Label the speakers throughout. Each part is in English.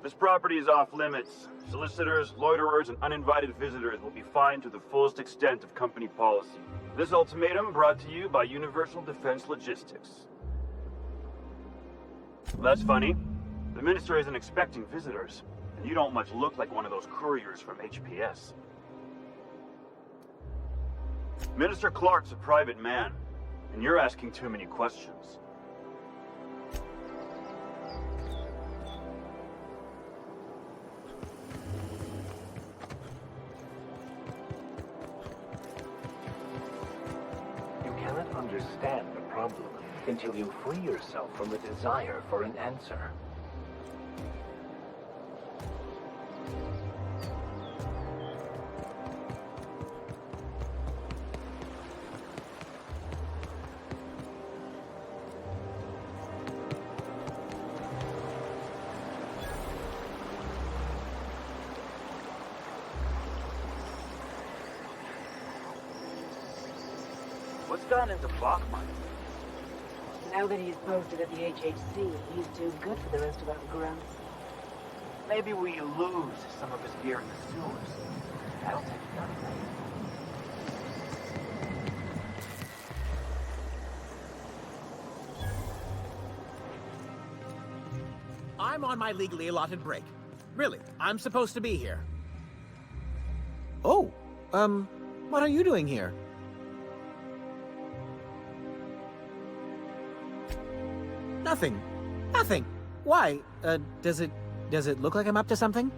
Speaker 1: This property is off limits. Solicitors, loiterers, and uninvited visitors will be fined to the fullest extent of company policy. This ultimatum brought to you by Universal Defense Logistics. Well, that's funny. The Minister isn't expecting visitors, and you don't much look like one of those couriers from HPS. Minister Clark's a private man, and you're asking too many questions.
Speaker 2: Understand the problem until you free yourself from the desire for an answer.
Speaker 1: What's gone into Bachman?
Speaker 3: Now that he's posted at the HHC, he's too good for the rest of our grunts.
Speaker 1: Maybe we lose some of his gear in the sewers. That'll take nothing.
Speaker 4: I'm on my legally allotted break. Really, I'm supposed to be here. Oh, what are you doing here? Nothing. Nothing. Why? Does it look like I'm up to something?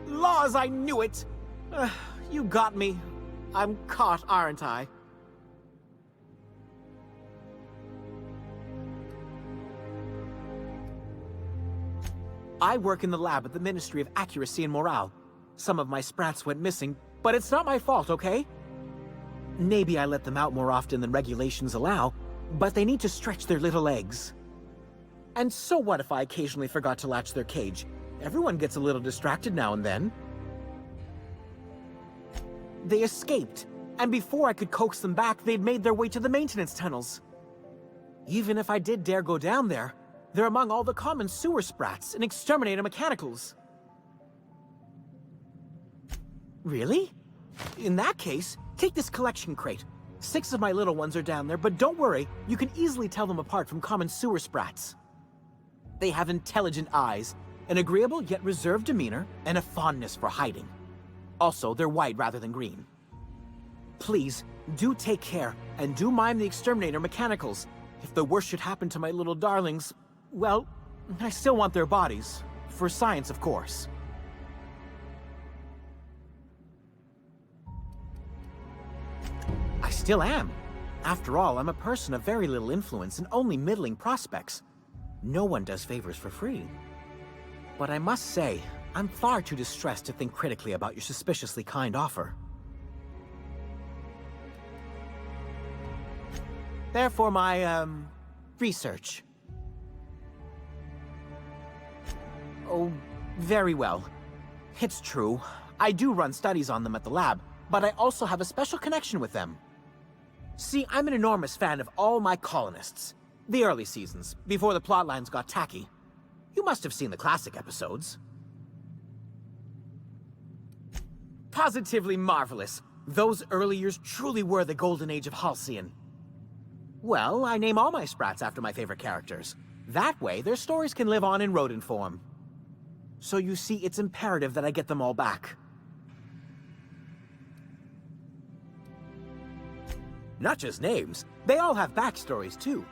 Speaker 4: Laws, I knew it! You got me. I'm caught, aren't I? I work in the lab at the Ministry of Accuracy and Morale. Some of my sprats went missing, but it's not my fault, okay? Maybe I let them out more often than regulations allow, but they need to stretch their little legs. And so what if I occasionally forgot to latch their cage? Everyone gets a little distracted now and then. They escaped, and before I could coax them back, they'd made their way to the maintenance tunnels. Even if I did dare go down there, they're among all the common sewer sprats and exterminator mechanicals. Really? In that case, take this collection crate. 6 of my little ones are down there, but don't worry, you can easily tell them apart from common sewer sprats. They have intelligent eyes, an agreeable yet reserved demeanor, and a fondness for hiding. Also, they're white rather than green. Please, do take care, and do mime the exterminator mechanicals. If the worst should happen to my little darlings, well, I still want their bodies. For science, of course. I still am. After all, I'm a person of very little influence and only middling prospects. No one does favors for free. But I must say, I'm far too distressed to think critically about your suspiciously kind offer. Therefore, my, research. Oh, very well. It's true. I do run studies on them at the lab, but I also have a special connection with them. See, I'm an enormous fan of all my colonists. The early seasons, before the plotlines got tacky. You must have seen the classic episodes. Positively marvelous. Those early years truly were the golden age of Halcyon. Well, I name all my sprats after my favorite characters. That way, their stories can live on in rodent form. So you see, it's imperative that I get them all back. Not just names, they all have backstories too.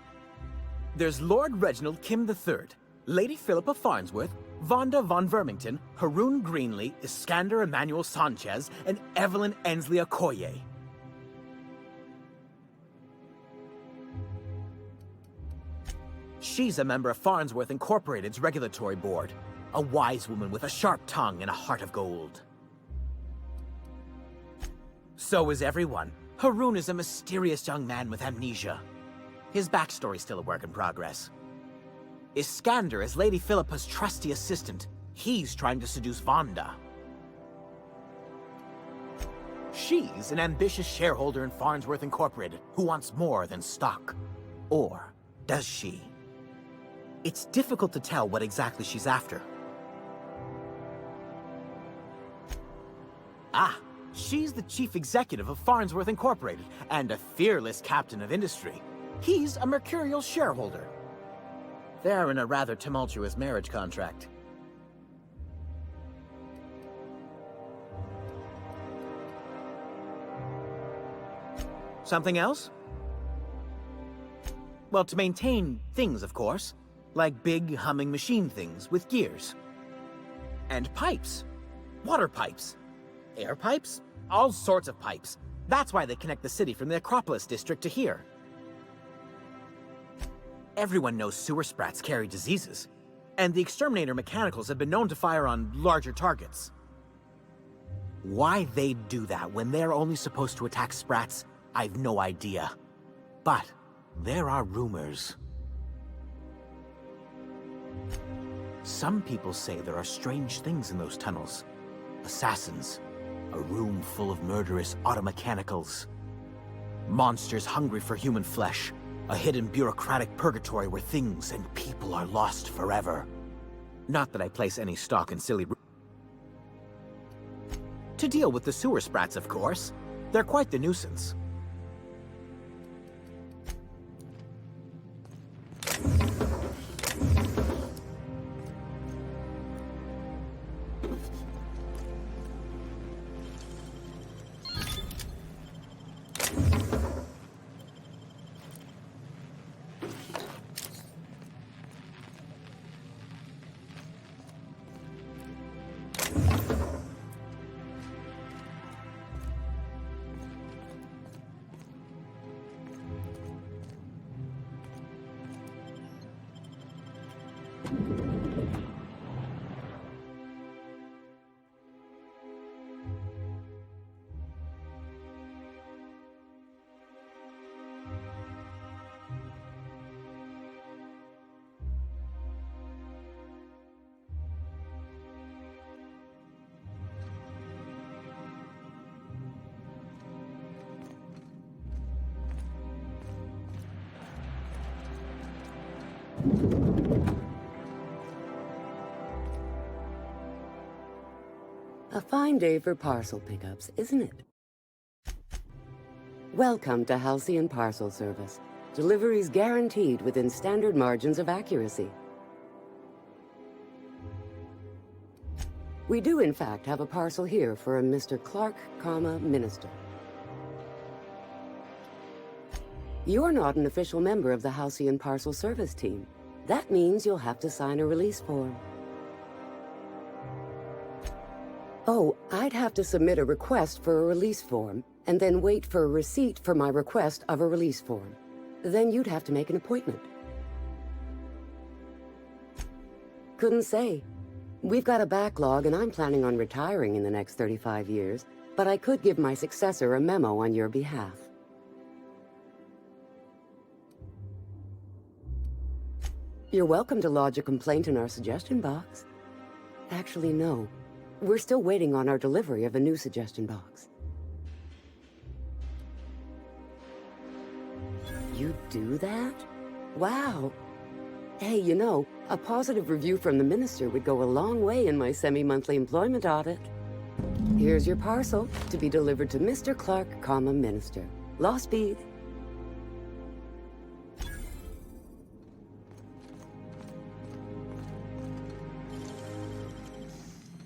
Speaker 4: There's Lord Reginald Kim III, Lady Philippa Farnsworth, Vonda von Vermington, Haroon Greenlee, Iskander Emmanuel Sanchez, and Evelyn Ensley Okoye. She's a member of Farnsworth Incorporated's regulatory board. A wise woman with a sharp tongue and a heart of gold. So is everyone. Haroon is a mysterious young man with amnesia. His backstory's still a work in progress. Iskander is Lady Philippa's trusty assistant. He's trying to seduce Vonda. She's an ambitious shareholder in Farnsworth Incorporated who wants more than stock. Or does she? It's difficult to tell what exactly she's after. Ah, she's the chief executive of Farnsworth Incorporated and a fearless captain of industry. He's a mercurial shareholder. They're in a rather tumultuous marriage contract. Something else? Well, to maintain things, of course. Like big, humming machine things with gears. And pipes. Water pipes. Air pipes? All sorts of pipes. That's why they connect the city from the Acropolis district to here. Everyone knows sewer sprats carry diseases. And the exterminator mechanicals have been known to fire on larger targets. Why they'd do that when they're only supposed to attack sprats, I've no idea. But there are rumors. Some people say there are strange things in those tunnels. Assassins. A room full of murderous automechanicals. Monsters hungry for human flesh. A hidden bureaucratic purgatory where things and people are lost forever. Not that I place any stock in silly... To deal with the sewer sprats, of course. They're quite the nuisance.
Speaker 5: A fine day for parcel pickups, isn't it? Welcome to Halcyon Parcel Service. Deliveries guaranteed within standard margins of accuracy. We do, in fact, have a parcel here for a Mr. Clark, Minister. You're not an official member of the Halcyon Parcel Service team. That means you'll have to sign a release form. Oh, I'd have to submit a request for a release form, and then wait for a receipt for my request of a release form. Then you'd have to make an appointment. Couldn't say. We've got a backlog, and I'm planning on retiring in the next 35 years, but I could give my successor a memo on your behalf. You're welcome to lodge a complaint in our suggestion box. Actually, no. We're still waiting on our delivery of a new suggestion box. You do that? Wow. Hey, you know, a positive review from the minister would go a long way in my semi-monthly employment audit. Here's your parcel to be delivered to Mr. Clark, Minister. Law speed.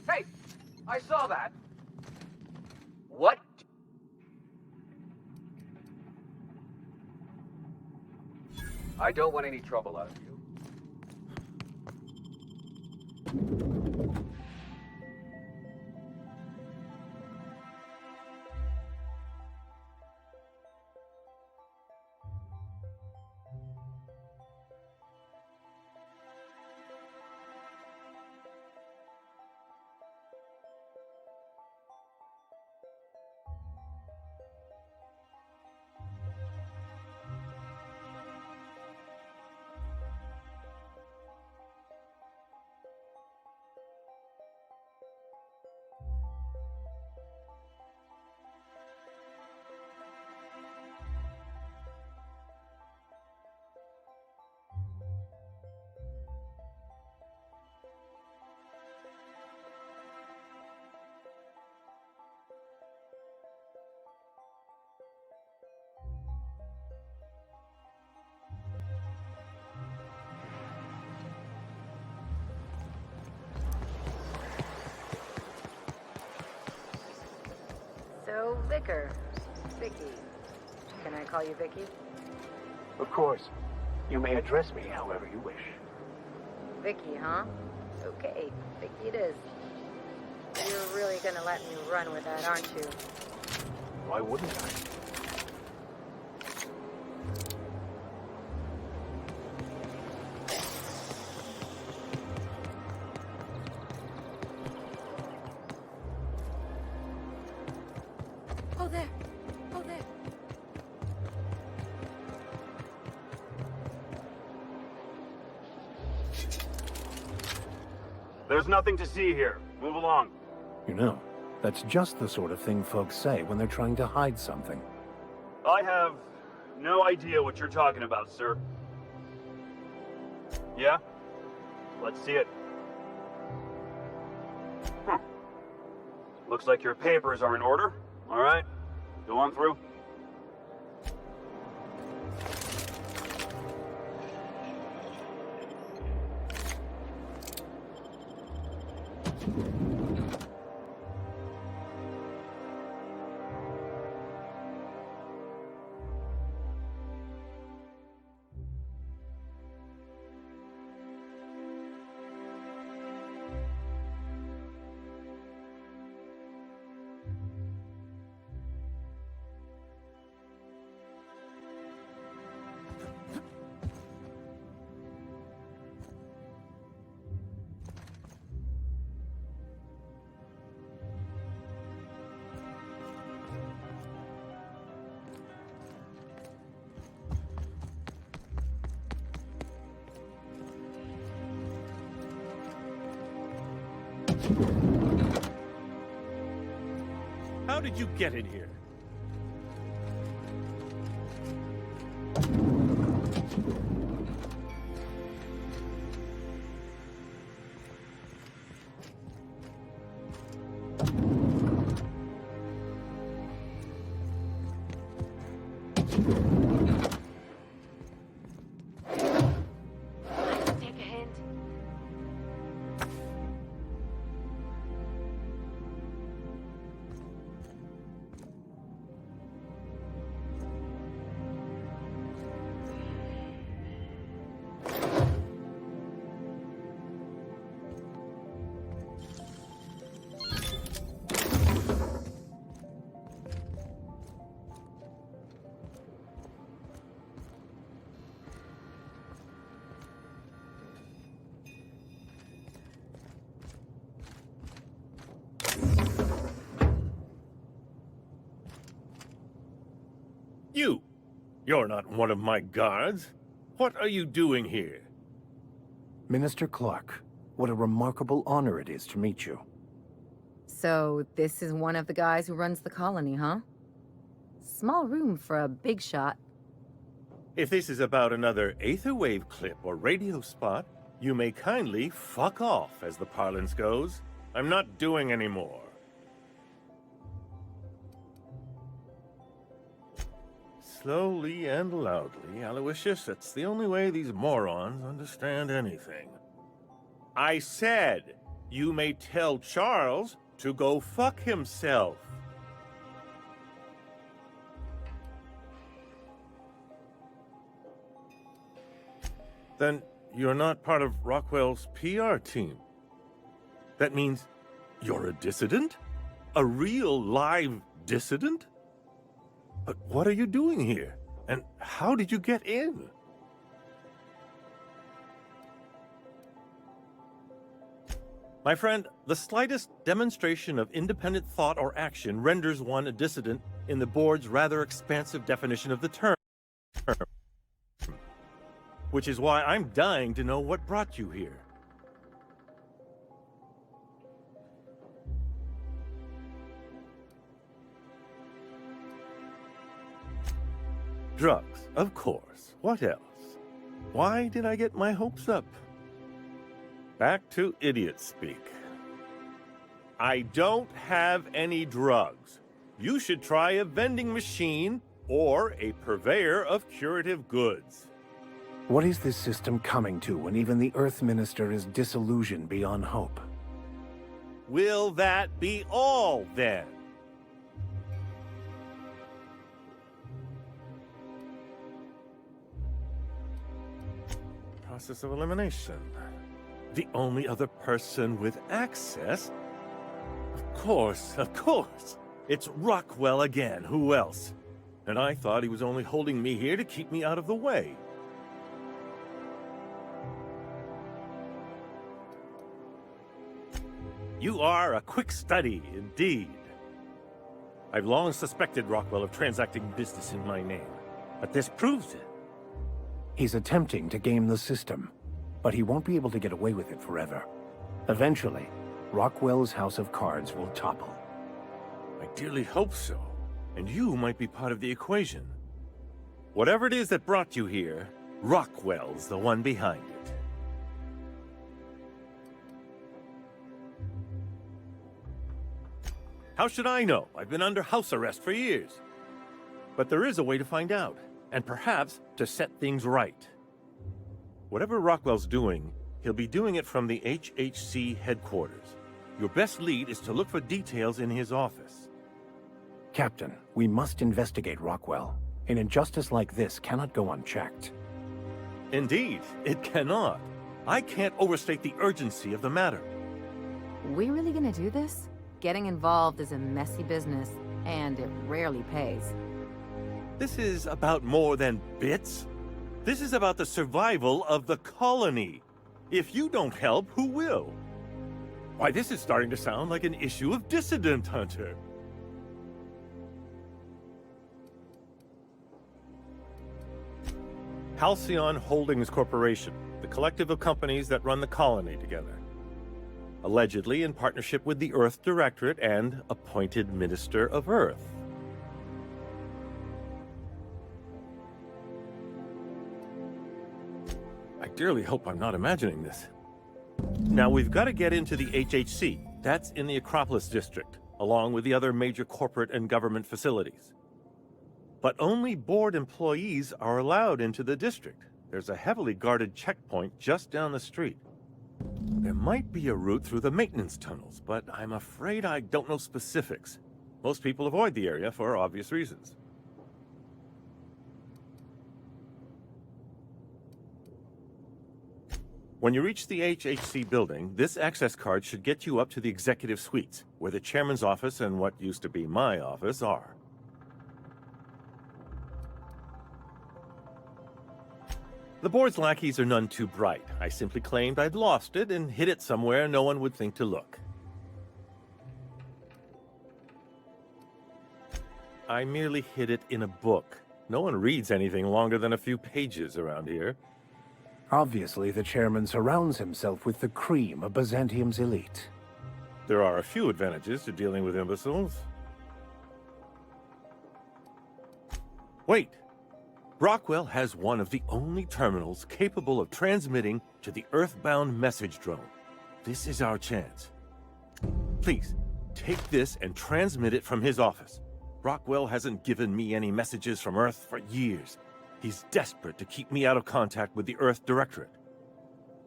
Speaker 6: Hey! I saw that! What? I don't want any trouble out of you.
Speaker 7: Vicar. Vicky. Can I call you Vicky?
Speaker 2: Of course. You may address me however you wish.
Speaker 7: Vicky, huh? Okay, Vicky it is. You're really gonna let me run with that, aren't you?
Speaker 2: Why wouldn't I?
Speaker 7: Oh, there. Oh, there.
Speaker 1: There's nothing to see here. Move along.
Speaker 2: You know, that's just the sort of thing folks say when they're trying to hide something.
Speaker 1: I have no idea what you're talking about, sir. Yeah? Let's see it. Looks like your papers are in order. All right. Go on through.
Speaker 8: How did you get in here?
Speaker 7: Take a hint.
Speaker 8: You're not one of my guards. What are you doing here?
Speaker 2: Minister Clark, what a remarkable honor it is to meet you.
Speaker 7: So, this is one of the guys who runs the colony, huh? Small room for a big shot.
Speaker 8: If this is about another Aetherwave clip or radio spot, you may kindly fuck off, as the parlance goes. I'm not doing any more. Slowly and loudly, Aloysius, that's the only way these morons understand anything. I said, you may tell Charles to go fuck himself. Then you're not part of Rockwell's PR team. That means you're a dissident? A real live dissident? But what are you doing here? And how did you get in? My friend, the slightest demonstration of independent thought or action renders one a dissident in the board's rather expansive definition of the term. Which is why I'm dying to know what brought you here. Drugs, of course. What else? Why did I get my hopes up? Back to idiot speak. I don't have any drugs. You should try a vending machine or a purveyor of curative goods.
Speaker 2: What is this system coming to when even the Earth Minister is disillusioned beyond hope?
Speaker 8: Will that be all, then? process of elimination. The only other person with access? Of course. It's Rockwell again. Who else? And I thought he was only holding me here to keep me out of the way. You are a quick study, indeed. I've long suspected Rockwell of transacting business in my name, but this proves it.
Speaker 2: He's attempting to game the system, but he won't be able to get away with it forever. Eventually, Rockwell's house of cards will topple.
Speaker 8: I dearly hope so, and you might be part of the equation. Whatever it is that brought you here, Rockwell's the one behind it. How should I know? I've been under house arrest for years. But there is a way to find out, and perhaps to set things right. Whatever Rockwell's doing, he'll be doing it from the HHC headquarters. Your best lead is to look for details in his office.
Speaker 2: Captain, we must investigate Rockwell. An injustice like this cannot go unchecked.
Speaker 8: Indeed, it cannot. I can't overstate the urgency of the matter.
Speaker 7: We really gonna do this? Getting involved is a messy business, and it rarely pays.
Speaker 8: This is about more than bits. This is about the survival of the colony. If you don't help, who will? Why, this is starting to sound like an issue of Dissident Hunter. Halcyon Holdings Corporation, the collective of companies that run the colony together. Allegedly in partnership with the Earth Directorate and appointed Minister of Earth. I dearly hope I'm not imagining this. Now, we've got to get into the HHC. That's in the Acropolis District, along with the other major corporate and government facilities. But only board employees are allowed into the district. There's a heavily guarded checkpoint just down the street. There might be a route through the maintenance tunnels, but I'm afraid I don't know specifics. Most people avoid the area for obvious reasons. When you reach the HHC building, this access card should get you up to the executive suites, where the chairman's office and what used to be my office are. The board's lackeys are none too bright. I simply claimed I'd lost it and hid it somewhere no one would think to look. I merely hid it in a book. No one reads anything longer than a few pages around here.
Speaker 2: Obviously, the chairman surrounds himself with the cream of Byzantium's elite.
Speaker 8: There are a few advantages to dealing with imbeciles. Wait! Rockwell has one of the only terminals capable of transmitting to the Earthbound message drone. This is our chance. Please, take this and transmit it from his office. Rockwell hasn't given me any messages from Earth for years. He's desperate to keep me out of contact with the Earth Directorate.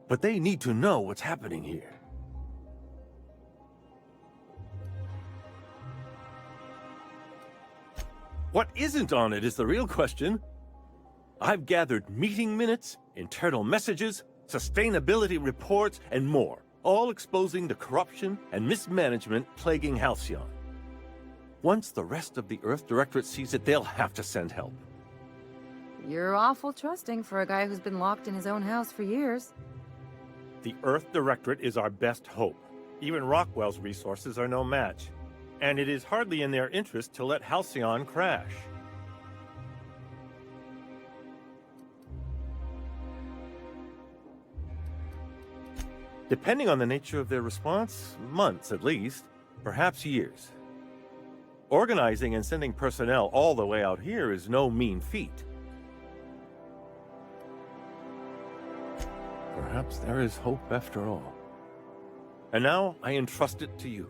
Speaker 8: But they need to know what's happening here. What isn't on it is the real question. I've gathered meeting minutes, internal messages, sustainability reports, and more, all exposing the corruption and mismanagement plaguing Halcyon. Once the rest of the Earth Directorate sees it, they'll have to send help.
Speaker 7: You're awful trusting for a guy who's been locked in his own house for years.
Speaker 8: The Earth Directorate is our best hope. Even Rockwell's resources are no match. And it is hardly in their interest to let Halcyon crash. Depending on the nature of their response, months at least, perhaps years. Organizing and sending personnel all the way out here is no mean feat. Perhaps there is hope after all. And now I entrust it to you.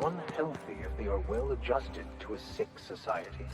Speaker 9: unhealthy if they are well adjusted to a sick society.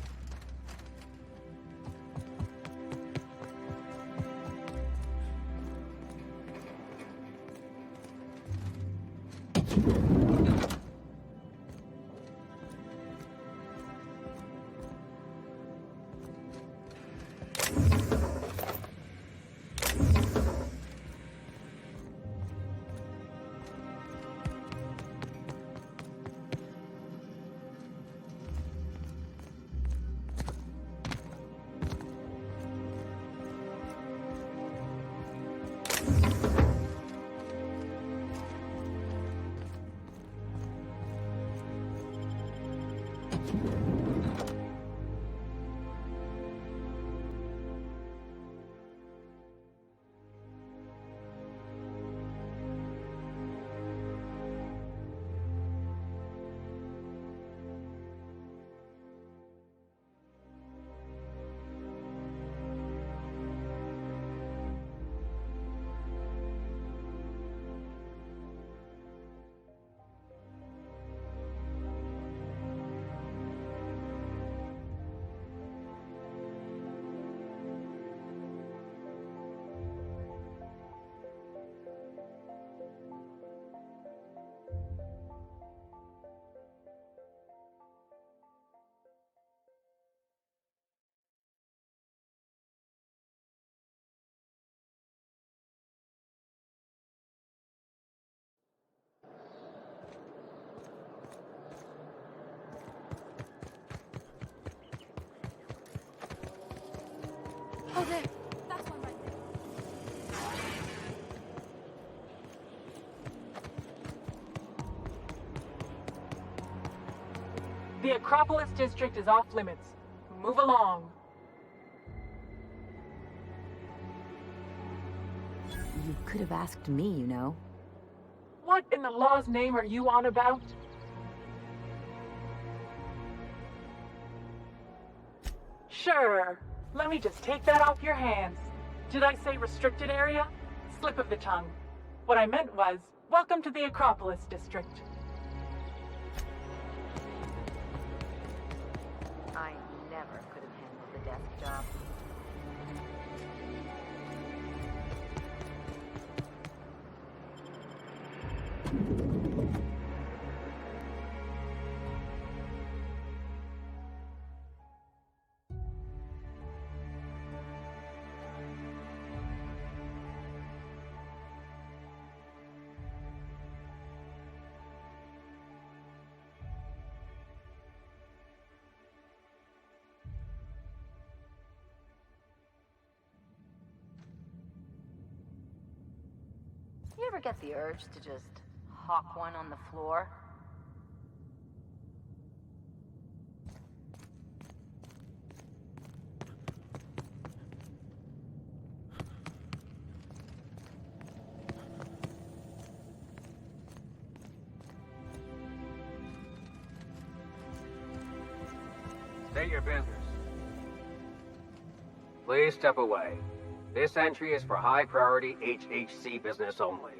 Speaker 10: Oh, there. That's one right there.
Speaker 11: The Acropolis district is off limits. Move along.
Speaker 10: You could have asked me, you know.
Speaker 11: What in the law's name are you on about? Sure. Let me just take that off your hands. Did I say restricted area? Slip of the tongue. What I meant was, welcome to the Acropolis district.
Speaker 7: I never could have handled the desk job. You ever get the urge to just hawk one on the floor?
Speaker 6: State your business. Please step away. This entry is for high-priority HHC business only.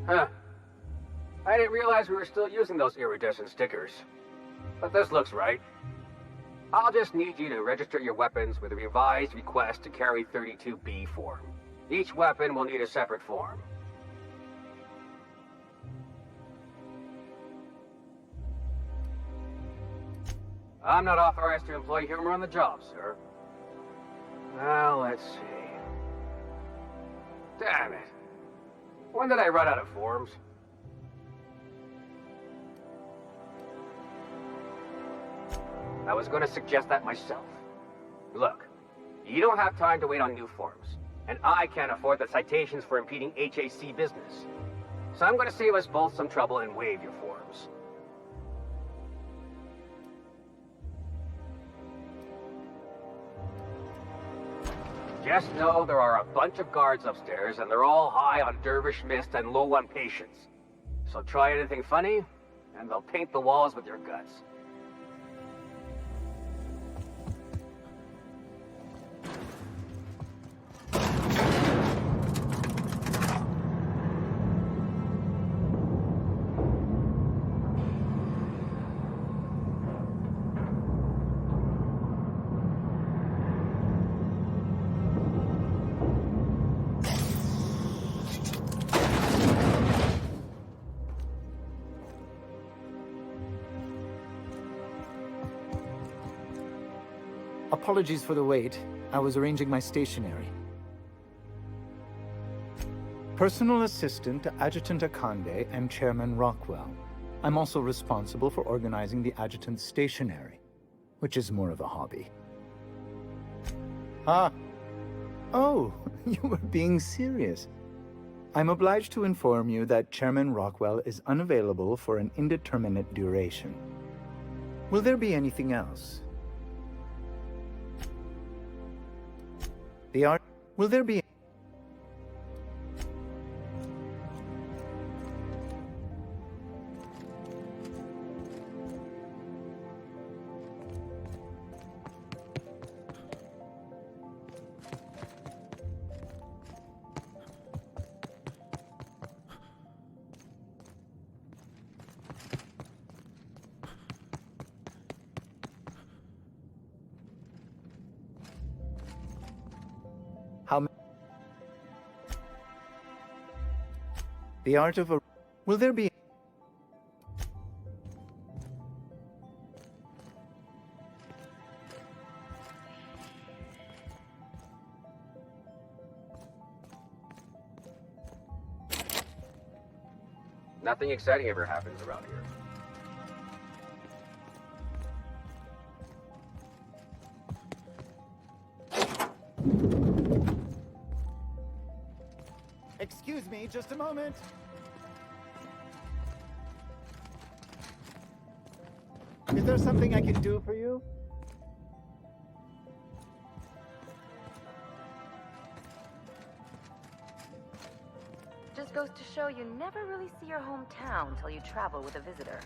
Speaker 6: Huh. I didn't realize we were still using those iridescent stickers. But this looks right. I'll just need you to register your weapons with a revised request to carry 32B form. Each weapon will need a separate form. I'm not authorized to employ humor on the job, sir. Well, let's see. Damn it. When did I run out of forms? I was going to suggest that myself. Look, you don't have time to wait on new forms, and I can't afford the citations for impeding HAC business. So I'm going to save us both some trouble and waive your forms. Just know there are a bunch of guards upstairs, and they're all high on dervish mist and low on patience. So try anything funny, and they'll paint the walls with your guts.
Speaker 12: Apologies for the wait. I was arranging my stationery. Personal assistant to Adjutant Akande and Chairman Rockwell. I'm also responsible for organizing the adjutant's stationery, which is more of a hobby. Ah. Oh, you were being serious. I'm obliged to inform you that Chairman Rockwell is unavailable for an indeterminate duration. Will there be anything else? Will there be... The art of a... Will there be...
Speaker 6: Nothing exciting ever happens around here.
Speaker 12: Excuse me, just a moment. Is there something I can do for you?
Speaker 7: Just goes to show you never really see your hometown until you travel with a visitor.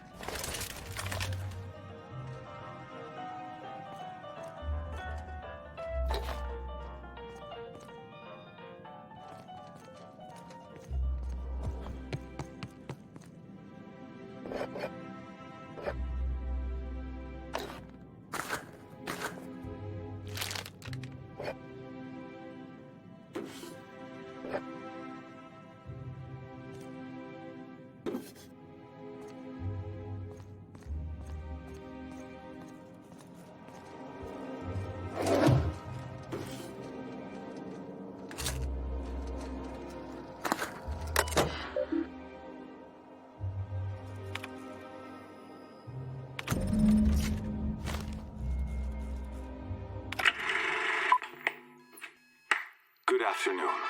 Speaker 13: Good afternoon.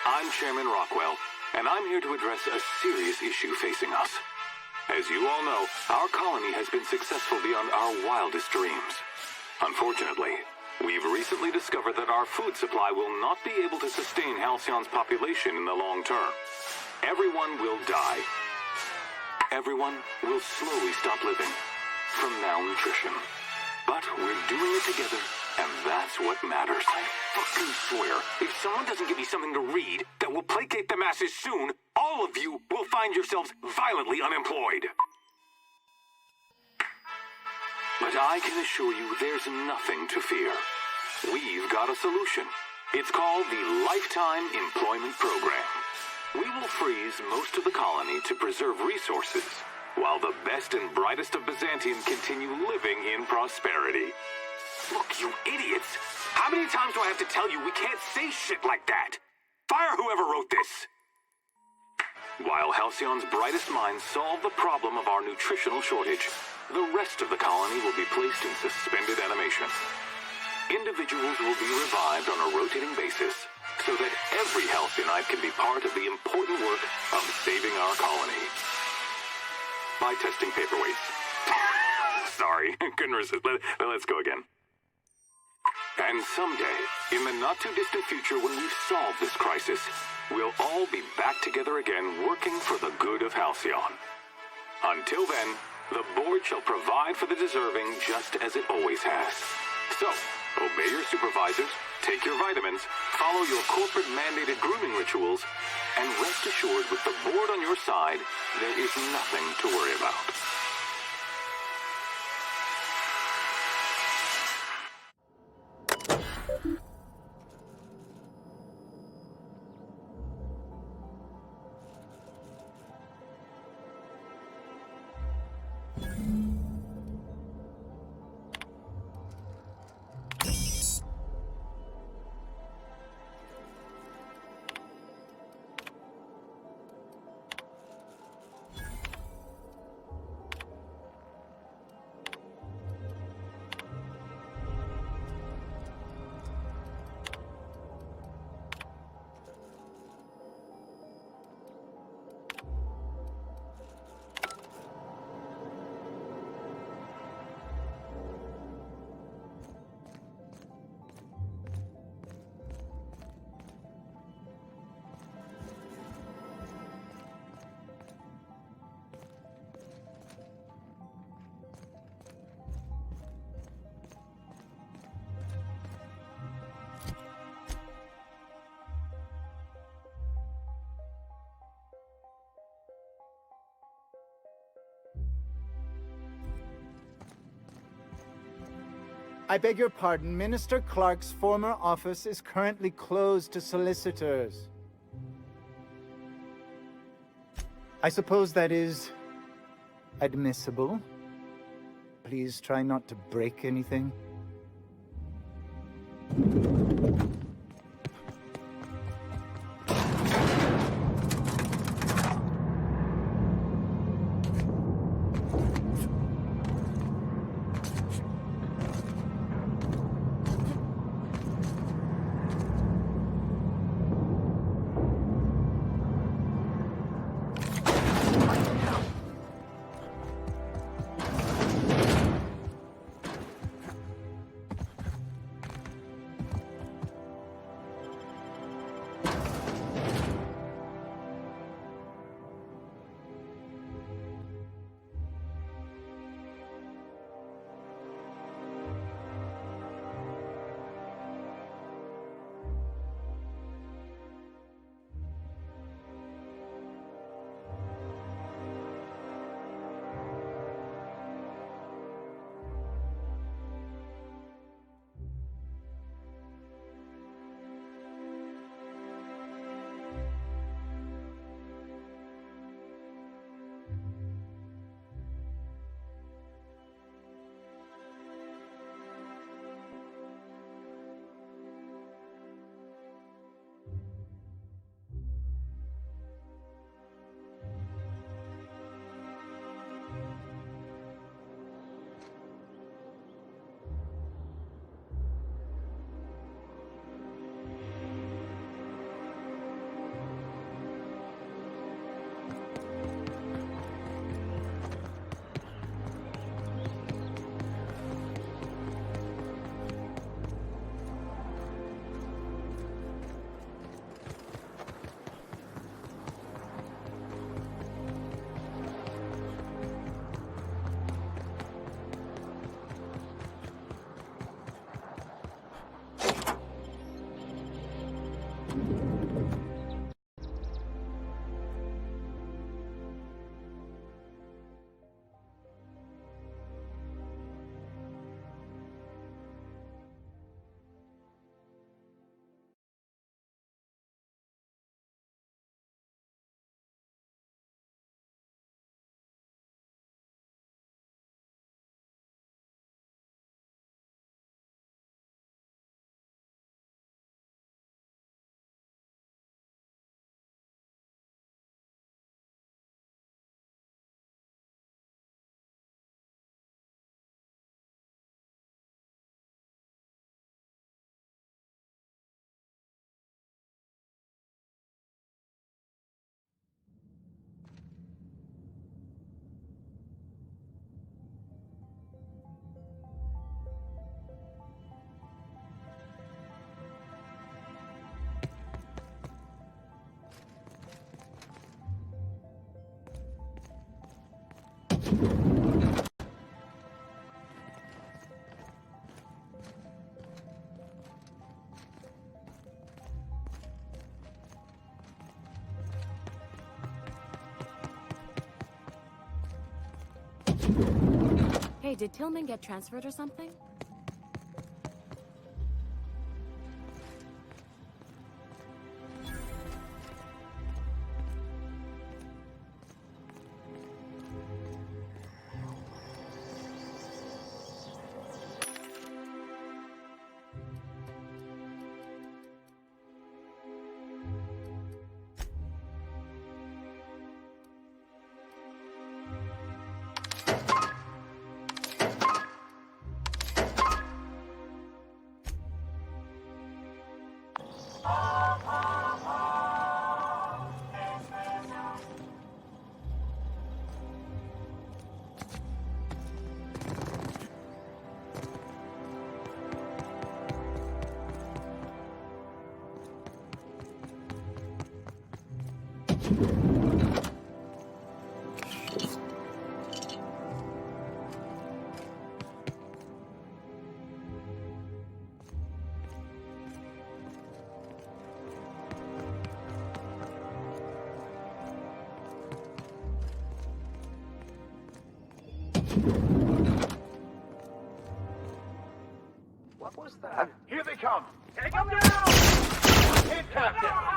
Speaker 13: I'm Chairman Rockwell, and I'm here to address a serious issue facing us. As you all know, our colony has been successful beyond our wildest dreams. Unfortunately, we've recently discovered that our food supply will not be able to sustain Halcyon's population in the long term. Everyone will die. Everyone will slowly stop living from malnutrition. But we're doing it together, and that's what matters. I fucking swear, if someone doesn't give me something to read that will placate the masses soon, all of you will find yourselves violently unemployed. But I can assure you there's nothing to fear. We've got a solution. It's called the Lifetime Employment Program. We will freeze most of the colony to preserve resources, while the best and brightest of Byzantium continue living in prosperity. Look, you idiots! How many times do I have to tell you we can't say shit like that? Fire whoever wrote this! While Halcyon's brightest minds solve the problem of our nutritional shortage, the rest of the colony will be placed in suspended animation. Individuals will be revived on a rotating basis, so that every Halcyonite can be part of the important work of saving our colony. By testing paperweights. Sorry, couldn't resist. Let's go again. And someday, in the not-too-distant future when we've solved this crisis, we'll all be back together again working for the good of Halcyon. Until then, the board shall provide for the deserving just as it always has. So, obey your supervisors, take your vitamins, follow your corporate-mandated grooming rituals, and rest assured with the board on your side, there is nothing to worry about.
Speaker 12: I beg your pardon. Minister Clark's former office is currently closed to solicitors. I suppose that is admissible. Please try not to break anything.
Speaker 10: Hey, did Tillman get transferred or something?
Speaker 1: down! Take him down! Hit Captain!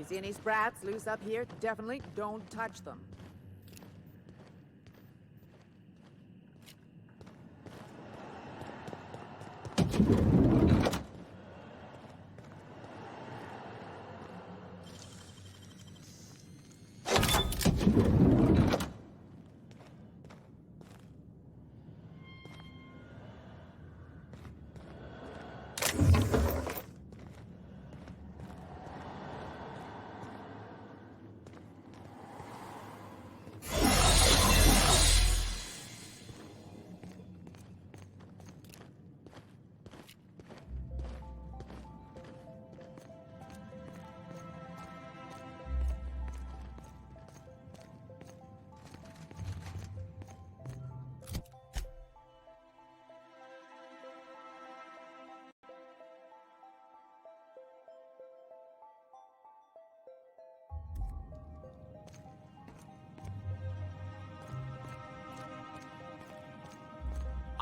Speaker 14: You see any sprats loose up here? Definitely don't touch them.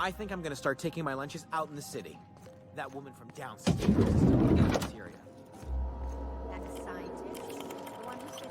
Speaker 4: I think I'm gonna start taking my lunches out in the city. That woman from downstairs is still in the cafeteria.
Speaker 7: That scientist? The one who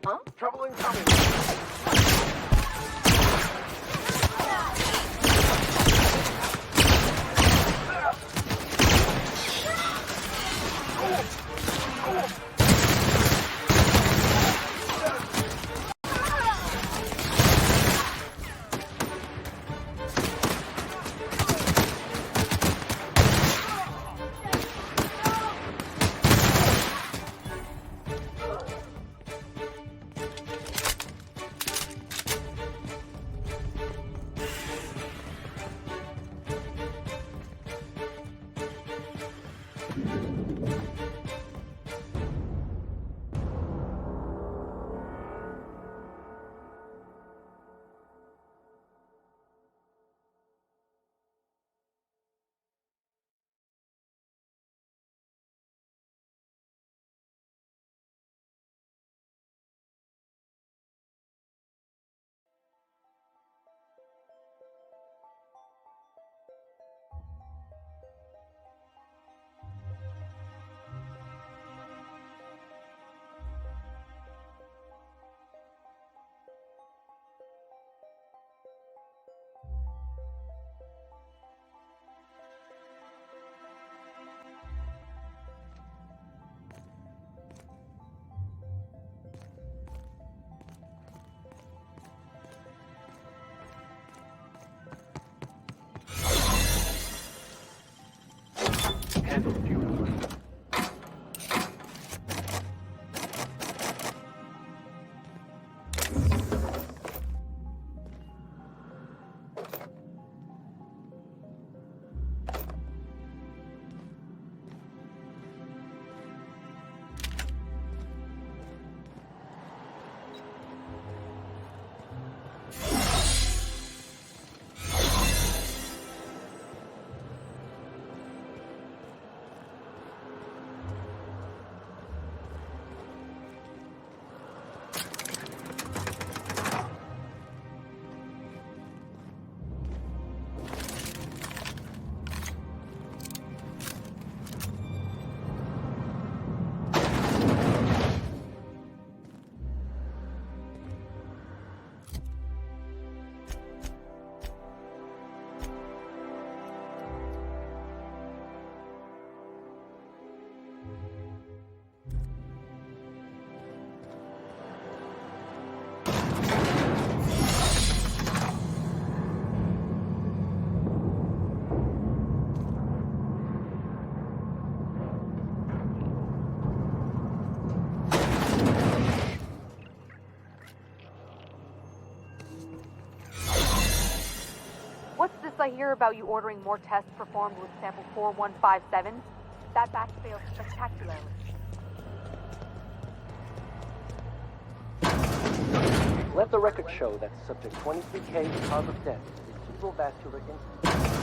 Speaker 1: Huh? Trouble incoming!
Speaker 9: handle it, beautifully.
Speaker 15: What's this I hear about you ordering more tests performed with sample 4157? That batch failed spectacularly.
Speaker 9: Let the record show that subject 23K's cause of death is cerebrovascular incident.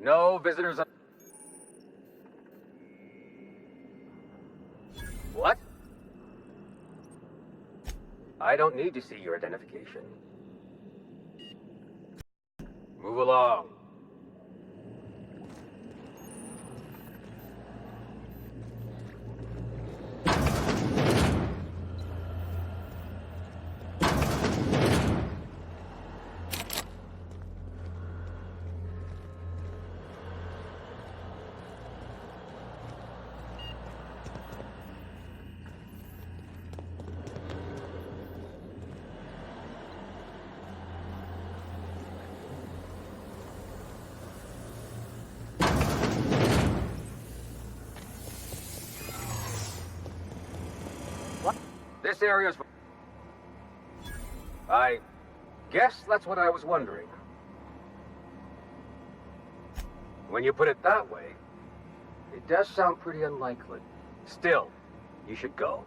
Speaker 6: No visitors. What? I don't need to see your identification. Move along. This area's... I guess that's what I was wondering. When you put it that way, it does sound pretty unlikely. Still, you should go.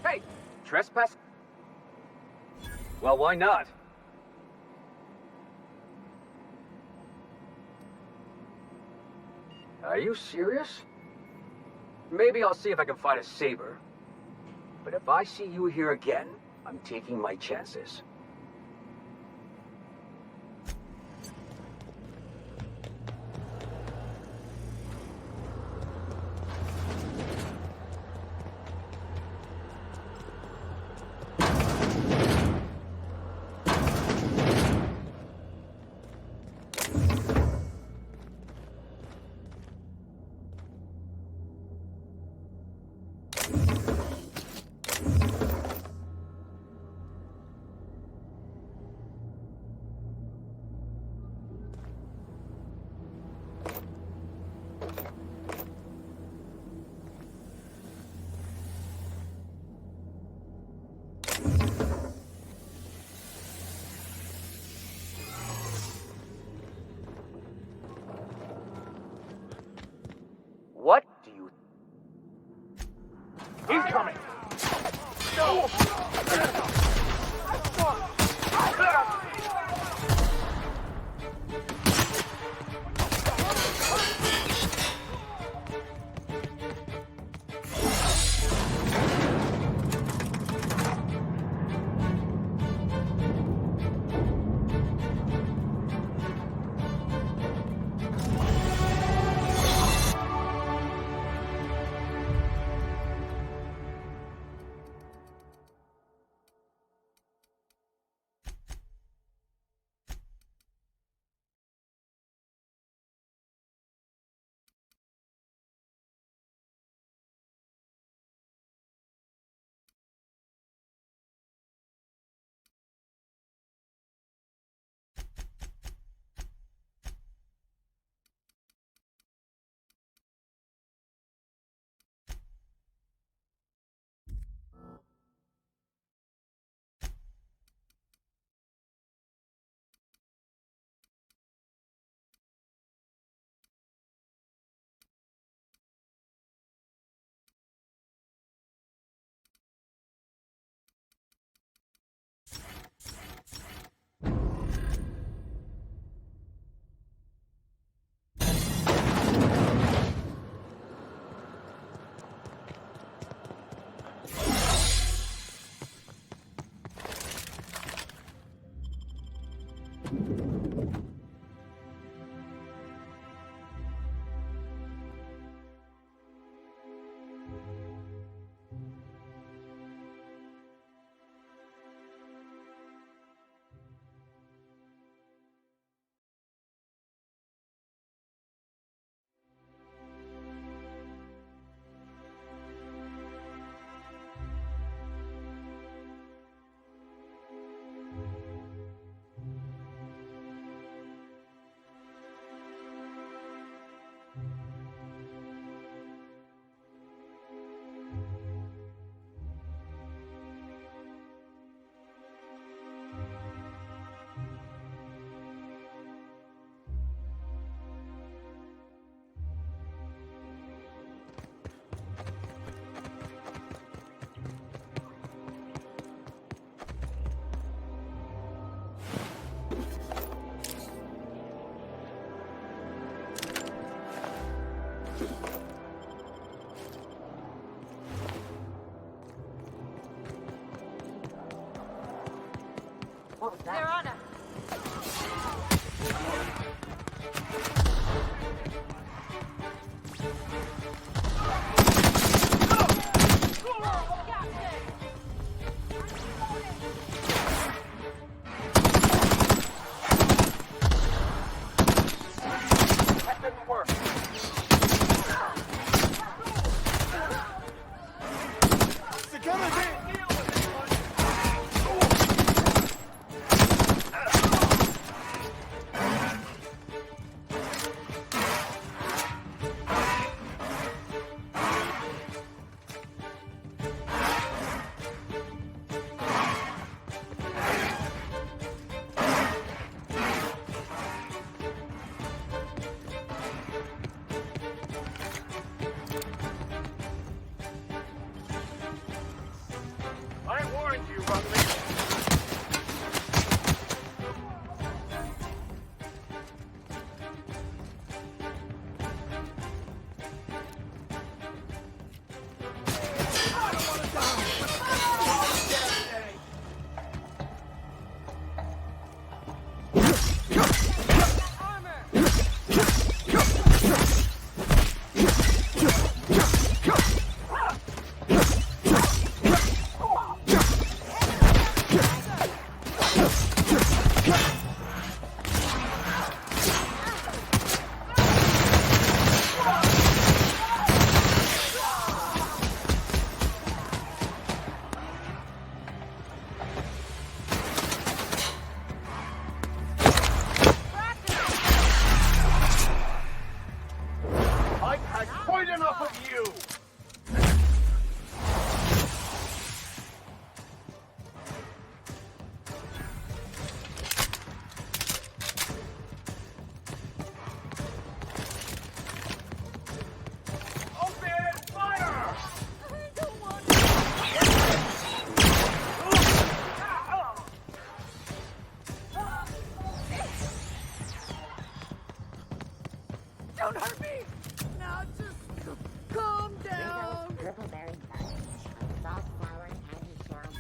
Speaker 6: Hey, trespass? Well, why not? Are you serious? Maybe I'll see if I can find a saber. But if I see you here again, I'm taking my chances. What do you... Incoming! No!
Speaker 7: What was that? They're on us.
Speaker 6: That didn't work.
Speaker 14: Don't hurt me! Now just calm down!
Speaker 16: Purple berry pie. Soft flour, candy shells,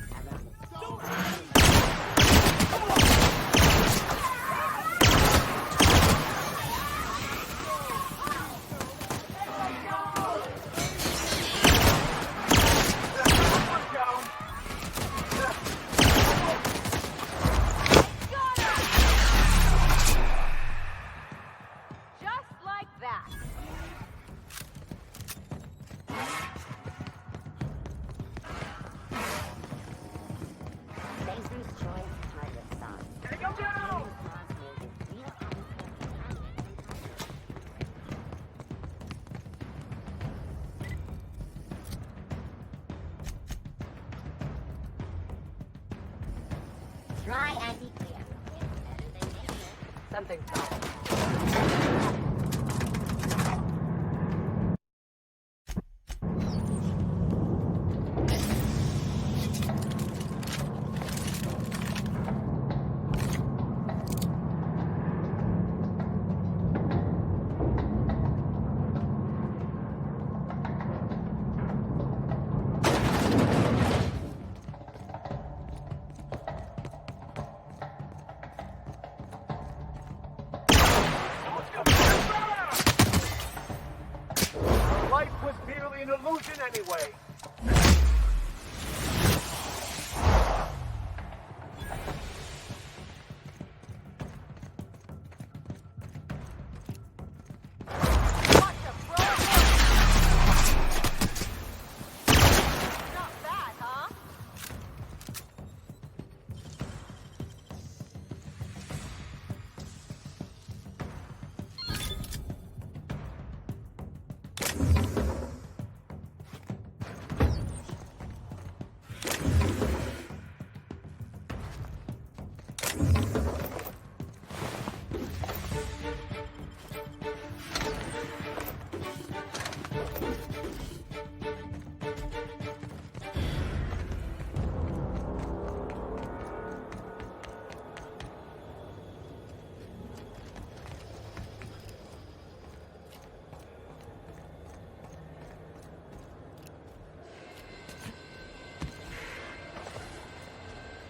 Speaker 15: Just like that.
Speaker 16: Baser's choice target sauce. Try anti-clear.
Speaker 15: Something's
Speaker 17: Life was merely an illusion anyway.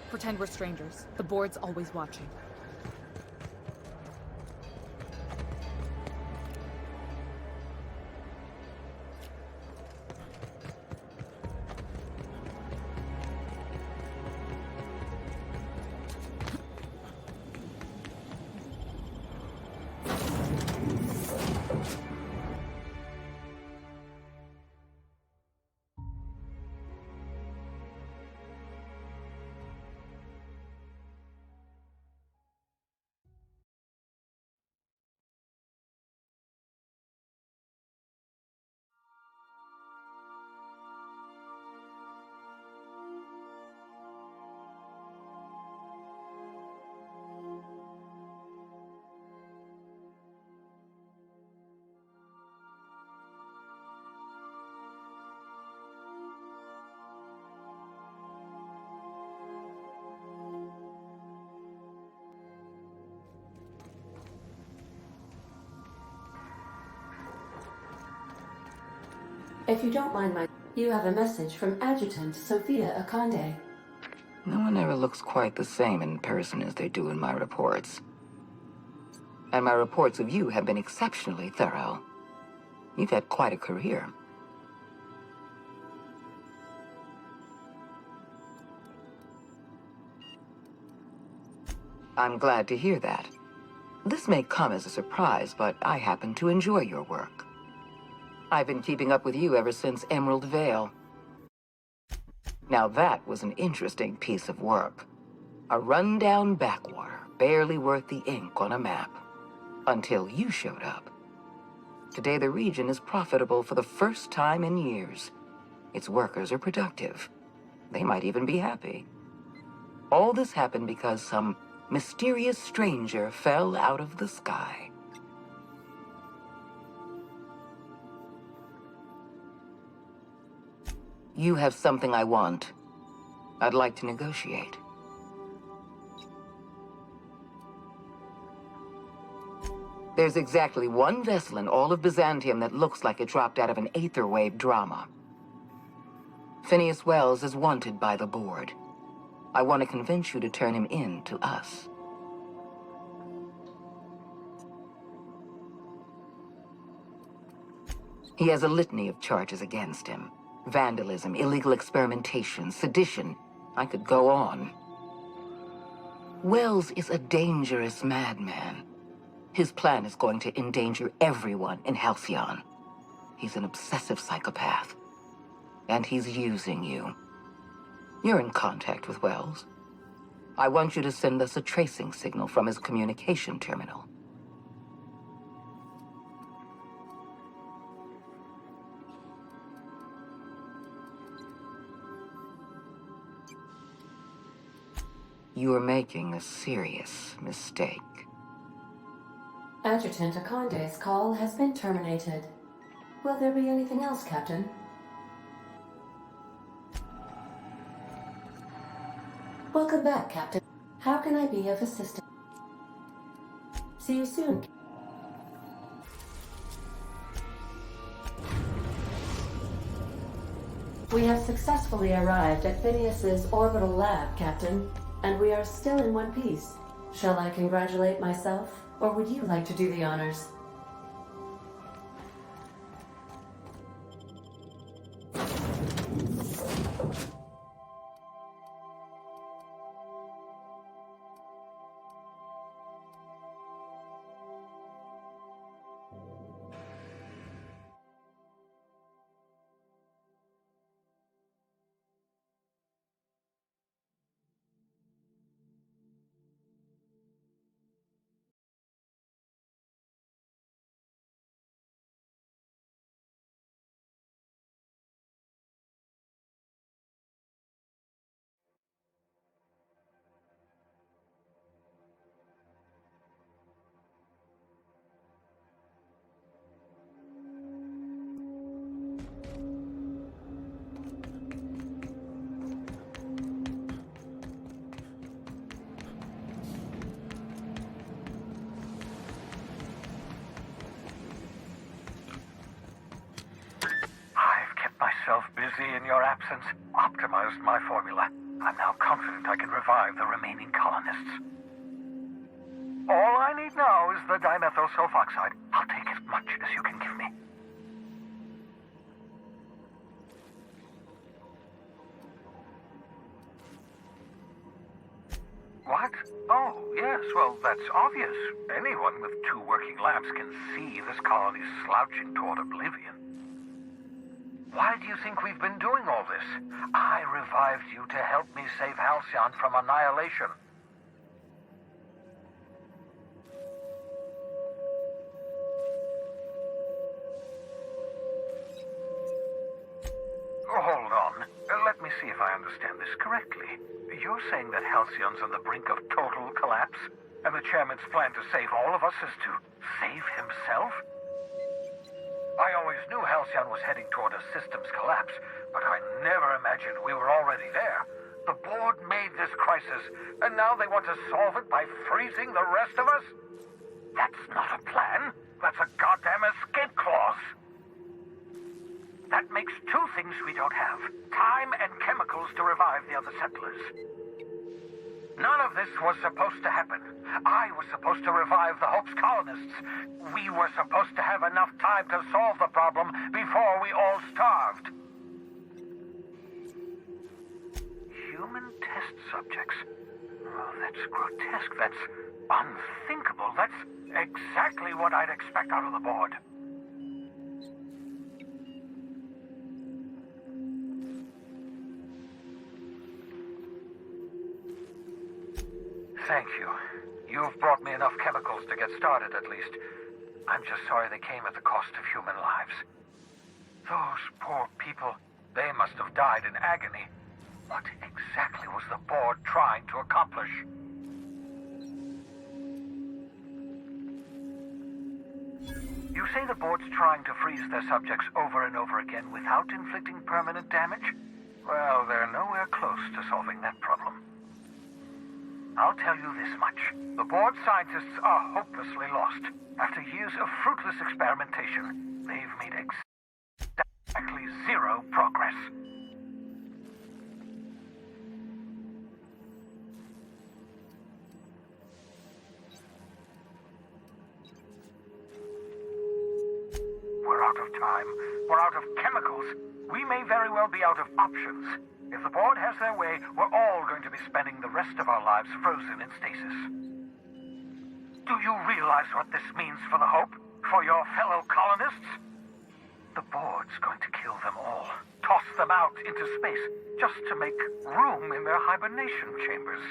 Speaker 15: Pretend we're strangers. The board's always watching.
Speaker 18: If you don't mind you have a message from Adjutant Sophia Akande.
Speaker 19: No one ever looks quite the same in person as they do in my reports. And my reports of you have been exceptionally thorough. You've had quite a career. I'm glad to hear that. This may come as a surprise, but I happen to enjoy your work. I've been keeping up with you ever since Emerald Vale. Now that was an interesting piece of work. A rundown backwater, barely worth the ink on a map. Until you showed up. Today the region is profitable for the first time in years. Its workers are productive. They might even be happy. All this happened because some mysterious stranger fell out of the sky. You have something I want. I'd like to negotiate. There's exactly one vessel in all of Byzantium that looks like it dropped out of an aetherwave drama. Phineas Wells is wanted by the board. I want to convince you to turn him in to us. He has a litany of charges against him. Vandalism, illegal experimentation, sedition. I could go on. Wells is a dangerous madman. His plan is going to endanger everyone in Halcyon. He's an obsessive psychopath. And he's using you. You're in contact with Wells. I want you to send us a tracing signal from his communication terminal. You're making a serious mistake.
Speaker 18: Adjutant Akonde's call has been terminated. Will there be anything else, Captain? Welcome back, Captain. How can I be of assistance? See you soon. We have successfully arrived at Phineas's orbital lab, Captain, and we are still in one piece. Shall I congratulate myself, or would you like to do the honors?
Speaker 17: Busy in your absence, optimized my formula. I'm now confident I can revive the remaining colonists. All I need now is the dimethyl sulfoxide. I'll take as much as you can give me. What? Oh, yes, well, that's obvious. Anyone with 2 working labs can see this colony's slouching toward oblivion. Why do you think we've been doing all this? I revived you to help me save Halcyon from annihilation. Hold on. Let me see if I understand this correctly. You're saying that Halcyon's on the brink of total collapse, and the chairman's plan to save all of us is to save himself? I always knew Halcyon was heading toward a systems collapse, but I never imagined we were already there. The board made this crisis, and now they want to solve it by freezing the rest of us? That's not a plan. That's a goddamn escape clause. That makes 2 things we don't have. Time and chemicals to revive the other settlers. None of this was supposed to happen. I was supposed to revive the Hope's colonists. We were supposed to have enough time to solve the problem before we all starved. Human test subjects. Oh, that's grotesque. That's unthinkable. That's exactly what I'd expect out of the board. Thank you. You've brought me enough chemicals to get started, at least. I'm just sorry they came at the cost of human lives. Those poor people, they must have died in agony. What exactly was the board trying to accomplish? You say the board's trying to freeze their subjects over and over again without inflicting permanent damage? Well, they're nowhere close to solving that problem. I'll tell you this much. The board scientists are hopelessly lost. After years of fruitless experimentation, they've made exactly zero progress. We're out of time. We're out of chemicals. We may very well be out of options. If the board has their way, we're all going to be spending the rest of our lives frozen in stasis. Do you realize what this means for the Hope? For your fellow colonists? The board's going to kill them all. Toss them out into space, just to make room in their hibernation chambers.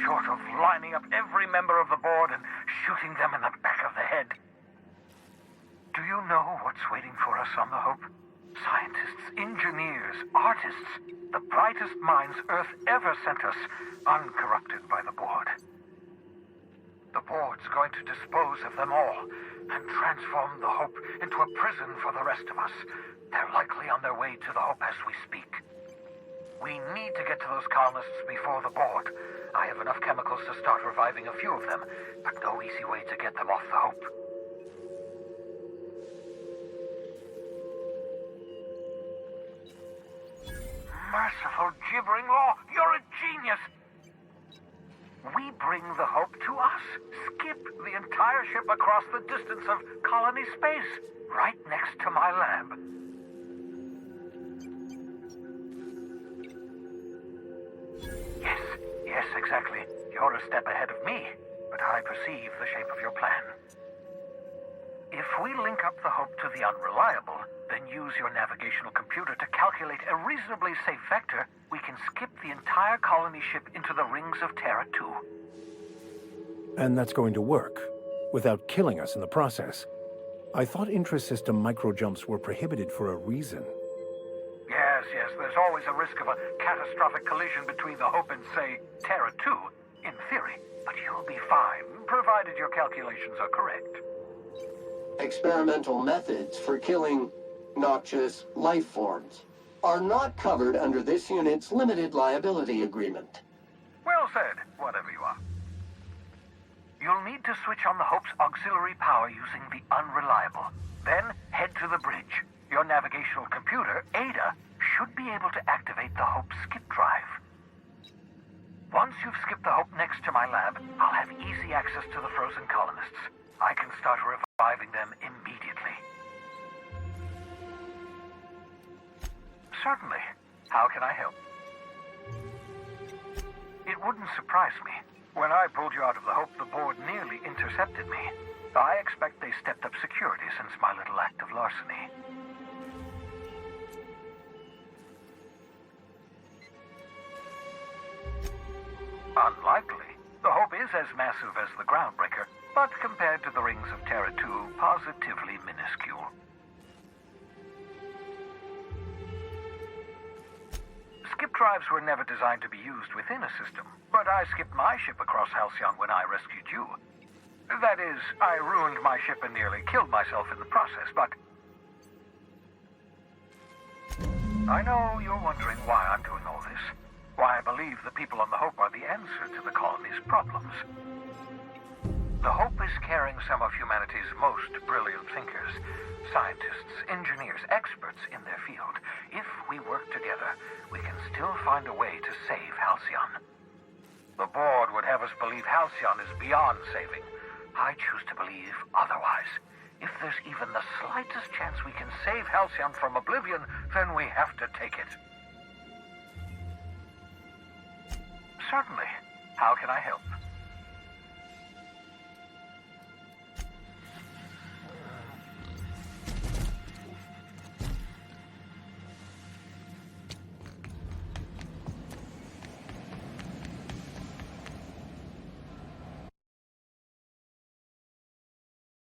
Speaker 17: Short of lining up every member of the board and shooting them in the back of the head. Do you know what's waiting for us on the Hope? Scientists, engineers, artists, the brightest minds Earth ever sent us, uncorrupted by the board. The board's going to dispose of them all and transform the Hope into a prison for the rest of us. They're likely on their way to the Hope as we speak. We need to get to those colonists before the board. I have enough chemicals to start reviving a few of them, but no easy way to get them off the Hope. Merciful gibbering law, you're a genius! We bring the Hope to us. Skip the entire ship across the distance of colony space, right next to my lab. Yes, exactly. You're a step ahead of me, but I perceive the shape of your plan. If we link up the Hope to the Unreliable, then use your navigational computer to calculate a reasonably safe vector, we can skip the entire colony ship into the rings of Terra 2.
Speaker 2: And that's going to work, without killing us in the process. I thought intra-system microjumps were prohibited for a reason.
Speaker 17: Yes, there's always a risk of a catastrophic collision between the Hope and, say, Terra 2, in theory. But you'll be fine, provided your calculations are correct.
Speaker 20: Experimental methods for killing noxious life forms are not covered under this unit's limited liability agreement.
Speaker 17: Well said, whatever you are. You'll need to switch on the Hope's auxiliary power using the Unreliable. Then head to the bridge. Your navigational computer, Ada, should be able to activate the Hope's skip drive. Once you've skipped the Hope next to my lab, I'll have easy access to the frozen colonists. I can start reviving them immediately. Certainly. How can I help? It wouldn't surprise me. When I pulled you out of the Hope, the board nearly intercepted me. I expect they stepped up security since my little act of larceny. Unlikely. The Hope is as massive as the Groundbreaker, but compared to the rings of Terra 2, positively minuscule. Skip drives were never designed to be used within a system, but I skipped my ship across Halcyon when I rescued you. That is, I ruined my ship and nearly killed myself in the process, but... I know you're wondering why I'm doing all this. Why I believe the people on the Hope are the answer to the colony's problems. The Hope is carrying some of humanity's most brilliant thinkers, scientists, engineers, experts in their field. If we work together, we can still find a way to save Halcyon. The board would have us believe Halcyon is beyond saving. I choose to believe otherwise. If there's even the slightest chance we can save Halcyon from oblivion, then we have to take it. Certainly. How can I help?